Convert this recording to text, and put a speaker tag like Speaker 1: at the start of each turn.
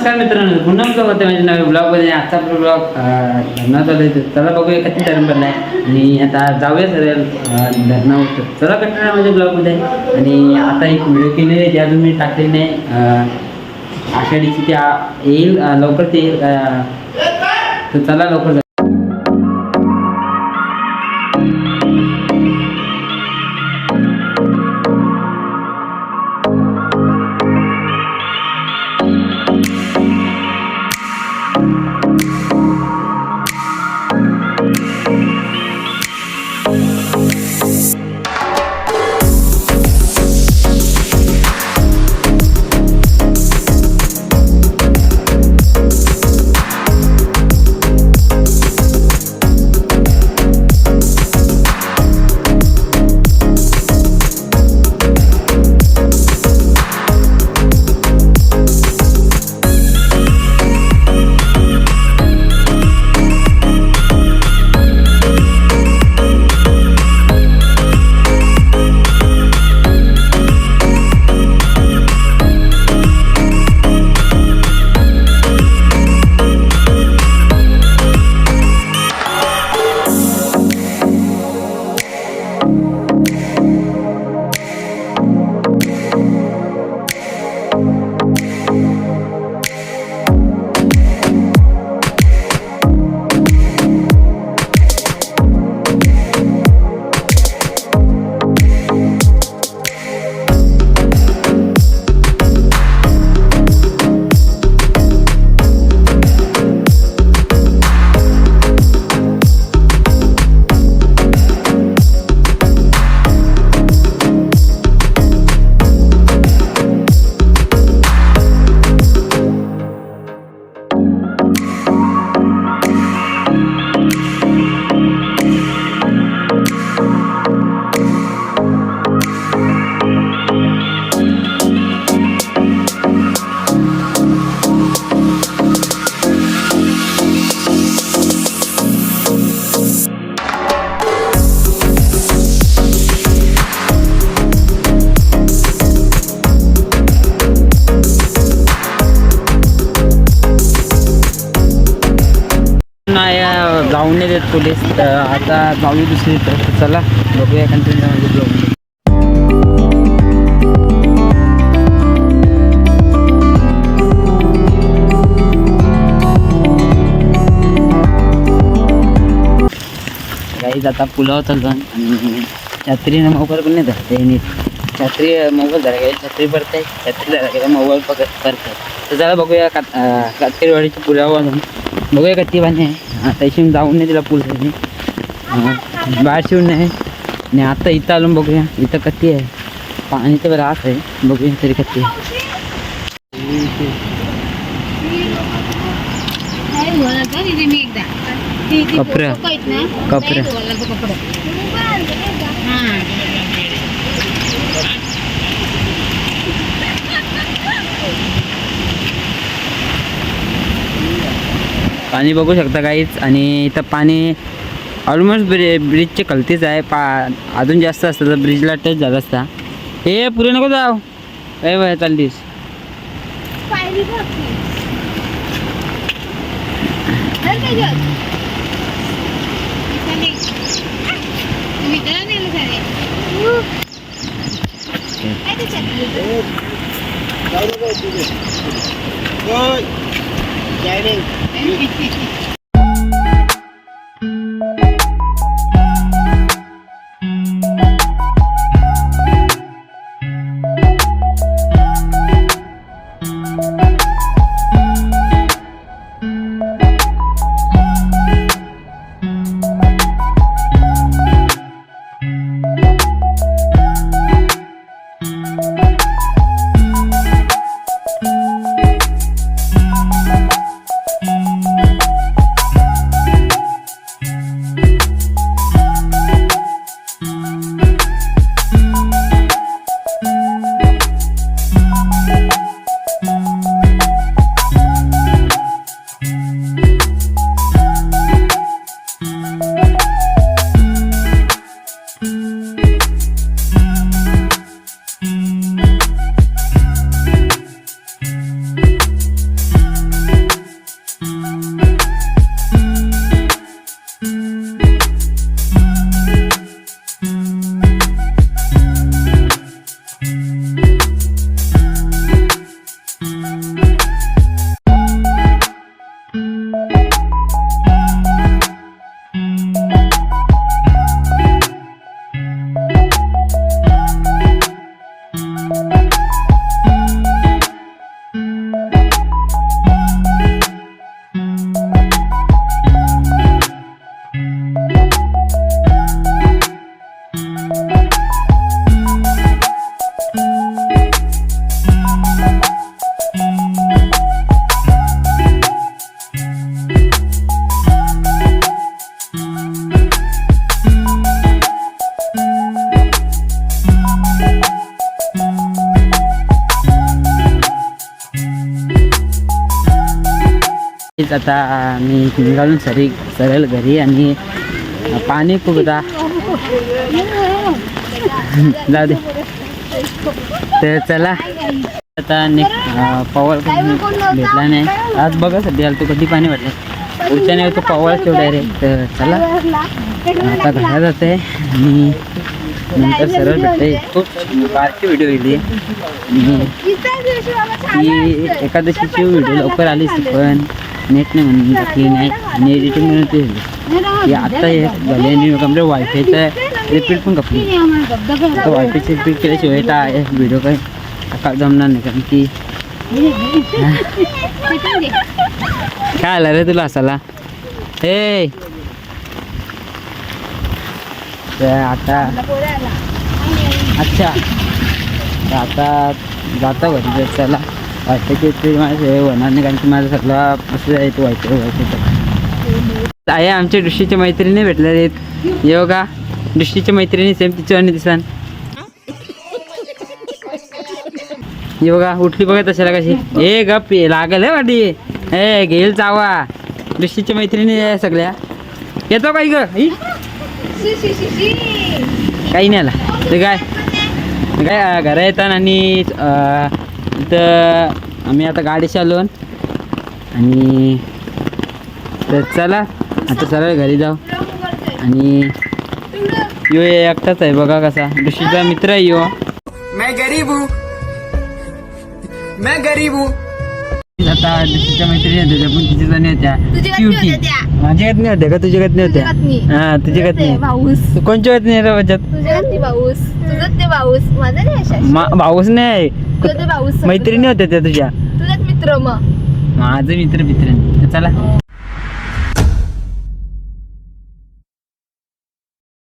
Speaker 1: नमस्कार मित्रांनो, पुन्हा ब्लॉग होते माझ्या नवीन ब्लॉगमध्ये. आजचा आपला ब्लॉग धरणा चालू आहे. चला बघूया किती धरण भरला आहे आणि आता जाऊया सर धरणावर. चला कंटाळा माझ्या ब्लॉगमध्ये. आणि आता एक व्हिडिओ केलेली आहे, ती अजून मी टाकलेली नाही. आषाढीची ती येईल लवकर, ते येईल. तर चला लवकर. जाऊन नाही देत पोलीस. आता जाऊ दुसरी तर चला बघूया कंटिन्यू म्हणजे ब्लॉग. काही आता पुलाव चालतो आणि छत्रीने मोबाईल पण नाही धरते नीट. छत्री मोबाईल धरा गेली, छत्री पडते, छत्री धरा गेला मोबाईल करते. तर चला बघूया कातकरीवाडीच्या पुलावर बघूया कती पाणी आहे. आता इथून जाऊन नाही तिला पूल बाहेर शिवून नाही. आणि आता इथं आलून बघूया इथं कती आहे पाणी. तर बरं आहे, बघूया तरी कती आहे. कपडं कपडं पाणी बघू शकता काहीच. आणि इथं पाणी ऑलमोस्ट ब्रिजचे खालतीच आहे. अजून जास्त असतं तर ब्रिजला टच झाला असता. हे पुढे नको जाऊ, काय बाय चाललीस. गाईच आता मी निघालून सरळ घरी आणि पाणी खूप होता जाऊ दे. तर चला आता पवाल भेटला नाही आज बघा सध्या तो कधी पाणी वाटलं पुढच्या नाही तो पवाल ठेव डायरेक्ट. तर चला आता घरा जाते आणि नंतर सरळ भेटते. खूप बारकी व्हिडिओ येते आणि ती एकादशीची व्हिडिओ लवकर आलीच पण नेट नाही म्हणून टाकली नाही आणि एडिटिंग म्हणून ती झाली आता हे झाली आणि कम्प्लीट वायफायचं रिपीट पण कपली तर वायफायची रिपीट केल्याशिवाय तर व्हिडिओ काही सकाळ जमणार नाही कारण की काय आलं रे तुला असाला हे. तर आता अच्छा तर आता जाता घरी चला वाटतं की माझं होणार नाही कारण की माझं सगळं असं आहे तो व्हायचं आहे. आमच्या दृष्टीच्या मैत्रिणी भेटल्या आहेत योगा दृष्टीच्या मैत्रिणी सेम तिच्या आणि दिसान योगा उठली बघा तशाला कशी ए गप लागल आहे वाटी ए घेईल चावा दृष्टीच्या मैत्रिणी सगळ्या येतो काही ग काही नाही आला ते काय काय घरा येतात आणि इथं आम्ही आता गाडीशी आलो आणि तर चला आता सरळ घरी जाऊ. आणि यो एकटाच आहे बघा कसा दृष्टीचा मित्र आहे यो.
Speaker 2: मैं गरीब हूँ
Speaker 1: आता दृष्टीच्या मैत्रिणी होत्या पण तिच्या नाही होत्या माझ्या नाही होत्या का तुझ्या नाही होत्या हा तुझ्या नाही
Speaker 3: भाऊस
Speaker 1: तू कोणच्या नाही रे माझ्यात
Speaker 3: तुझ्या भाऊस तुझं ते भाऊस माझा नाही
Speaker 1: भाऊस नाही
Speaker 3: भाऊस
Speaker 1: मैत्रिणी होत्या त्या तुझ्या
Speaker 3: तुझ्याच मित्र मग
Speaker 1: माझं मित्र चला